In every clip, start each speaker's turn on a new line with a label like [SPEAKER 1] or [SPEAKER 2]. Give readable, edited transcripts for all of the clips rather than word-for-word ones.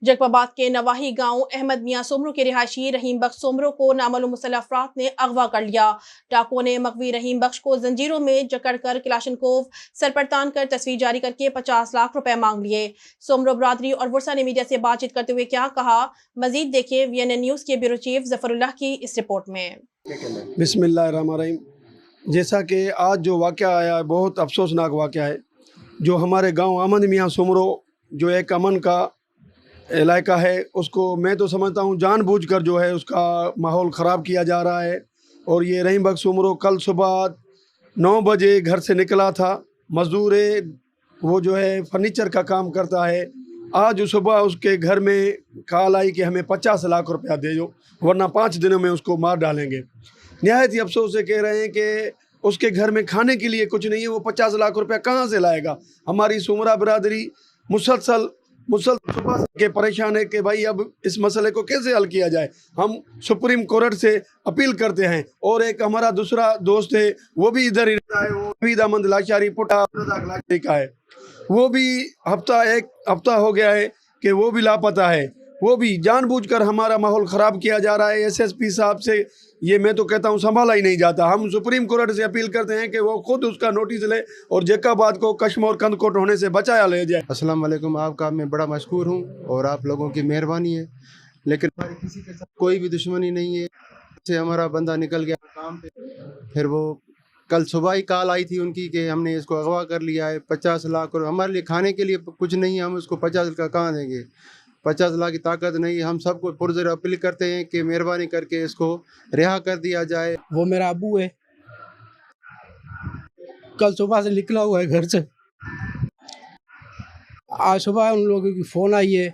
[SPEAKER 1] जकबाबाद के नवाही गांव अहमद मियां सोमरो के रिहायशी रहीम बख्श सोमरो को नामालूम मुसल्लह अफराद ने अगवा कर लिया। डाकुओं ने मकवी रहीम बख्श को जंजीरों में जकड़कर किलाशनकोव सरपरतान कर तस्वीर जारी करके 50 लाख रुपए मांग लिए। सोमरो बरादरी और वर्षा ने मीडिया से बातचीत करते हुए क्या कहा, मजीद देखें VNN न्यूज के ब्यूरो चीफ जफरुल्लाह की इस रिपोर्ट में।
[SPEAKER 2] बिस्मिल्लाहिर्रहमानिर्रहीम। जैसा कि आज जो वाक़या आया है, बहुत अफसोसनाक वाक़या है। जो हमारे गांव अहमद मियां सोमरो जो एक अमन का इलाका है, उसको मैं तो समझता हूं जानबूझकर जो है उसका माहौल ख़राब किया जा रहा है। और ये रहीम बख्श सोमरो कल सुबह 9 बजे घर से निकला था। मज़दूर है, वो जो है फर्नीचर का काम करता है। आज सुबह उसके घर में कॉल आई कि हमें 50 लाख रुपया दे दो, वरना 5 दिनों में उसको मार डालेंगे। नहायत ही अफसोस से कह रहे हैं कि उसके घर में खाने के लिए कुछ नहीं है। वो 50 लाख रुपया कहाँ से लाएगा? हमारी सोमरा बरादरी मुसलसल सुबह के परेशान है कि भाई अब इस मसले को कैसे हल किया जाए। हम सुप्रीम कोर्ट से अपील करते हैं। और एक हमारा दूसरा दोस्त है, वो भी इधर ही रहता है, वो भी दामंद लाचारी पुटा का है। वो भी एक हफ्ता हो गया है कि वो भी लापता है। वो भी जानबूझकर हमारा माहौल ख़राब किया जा रहा है। SSP साहब से ये मैं तो कहता हूँ संभाला ही नहीं जाता। हम सुप्रीम कोर्ट से अपील करते हैं कि वो खुद उसका नोटिस ले और जकाबाद को कश्म और कंदकोट होने से बचाया ले जाए।
[SPEAKER 3] अस्सलाम वालेकुम। आपका मैं बड़ा मशकूर हूँ और आप लोगों की मेहरबानी है, लेकिन हमारी किसी के साथ कोई भी दुश्मनी नहीं है। से हमारा बंदा निकल गया काम पे, फिर वो कल सुबह ही कॉल आई थी उनकी कि हमने इसको अगवा कर लिया है। 50 लाख और हमारे लिए खाने के लिए कुछ नहीं है, हम उसको 50 का कहाँ देंगे? 50 लाख की ताकत नहीं। हम सबको पुरजोर अपील करते हैं कि मेहरबानी करके इसको रिहा कर दिया जाए।
[SPEAKER 4] वो मेरा अबू है, कल सुबह से निकला हुआ है घर से। आज सुबह उन लोगों की फ़ोन आई है,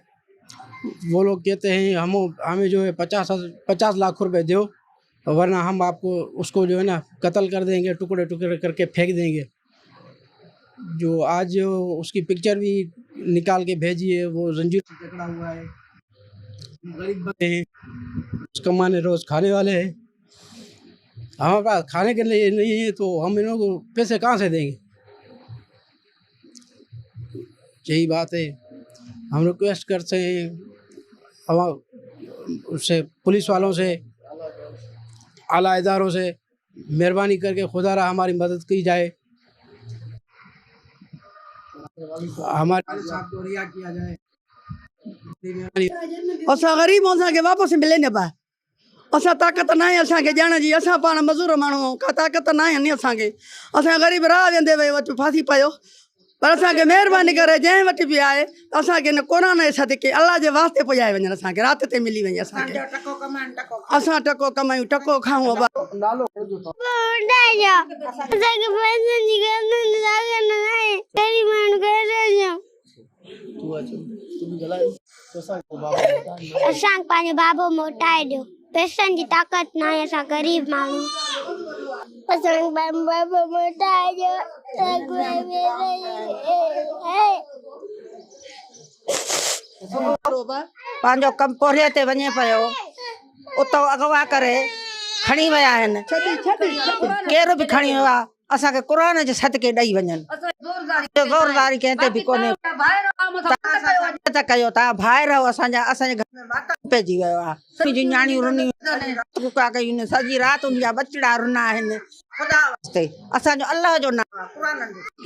[SPEAKER 4] वो लोग कहते हैं हमें जो है 50 लाख रुपए दो, वरना हम आपको उसको जो है ना कत्ल कर देंगे, टुकड़े टुकड़े करके फेंक देंगे। जो आज उसकी पिक्चर भी निकाल के भेजी है, वो जंजीर से जकड़ा हुआ है। गरीब बंदे हैं, उसका माने रोज़ खाने वाले हैं। हमारे पास खाने के लिए नहीं है तो हम इन लोगों को पैसे कहाँ से देंगे? यही बात है। हम रिक्वेस्ट करते हैं उससे, पुलिस वालों से, आला इदारों से, मेहरबानी करके खुदारा हमारी मदद की जाए, हमारे साथ को रिहा किया जाए।
[SPEAKER 5] असां गरीब असांखे वापसि मिले न पा। असां ताक़त न आहे असांखे ॼण जी। असां पाण मज़ूर माण्हू, का ताक़त न आहे नी असांखे। असां ग़रीब राह वेंदे वई वटि फासी पियो, पर असांखे महिरबानी करे जंहिं वटि बि आहे असांखे न क़ुरान जे सदके अल्लाह जे वास्ते पुॼाए वञनि। असांखे राति ते मिली वञे। असांखे असां टको कमायूं, टको खाऊं।
[SPEAKER 6] असां पंहिंजो बाबो मोटाए ॾियो, पैसनि जी ताक़त न आहे, असां ग़रीब माण्हू। असां बाबो मोटाए ॾियो।
[SPEAKER 5] पंहिंजो कमु पोरे ते वञे पियो, उतां अगवा करे खणी विया आहिनि। केरु बि खणी वियो आहे, असांखे क़ुरान जे सदके ॾेई वञनि। ज़ोरदारी कंहिं ते बि कोन्हे त कयो। तव्हां भाई रहो असांजा। असांजे घर में वात पइजी वियो आहे। मुंहिंजी न्याणियूं रुनी कयूं, सॼी राति उनजा बचड़ा रुना आहिनि। ख़ुदा वास्ते असांजो अल्लाह जो नाम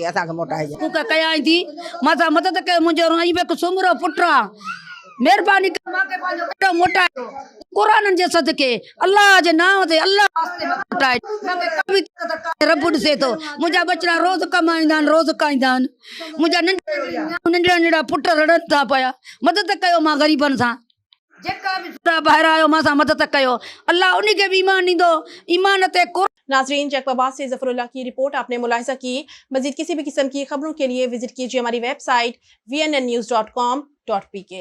[SPEAKER 5] असांखे मोटाए
[SPEAKER 7] कयां थी। मां मदद कयो, मुंहिंजो रहीम बख्श सोमरो पुट आहे। मेहरबानी करे मोटाए क़ुरान जे सदके, अल्लाह जे नाम ते, अल्लाह वास्ते मोटाए। रब ॾिसे थो, मुंहिंजा बचड़ा रोज़ कमाईंदा आहिनि, रोज़ खाईंदा आहिनि। मुंहिंजा नंढड़ा नंढड़ा पुट रड़नि था पिया। मदद कयो मां ग़रीबनि सां। जेका बि ॿाहिरि आयो मां सां मदद कयो, अल्लाह उन खे बि ईमान ॾींदो। ईमान ते
[SPEAKER 1] नाज़रीन, जकबाबाद से जफरुल्लाह की रिपोर्ट आपने मुलाहिज़ा की। मज़ीद किसी भी किस्म की खबरों के लिए विजिट कीजिए हमारी वेबसाइट vnnnews.com.pk।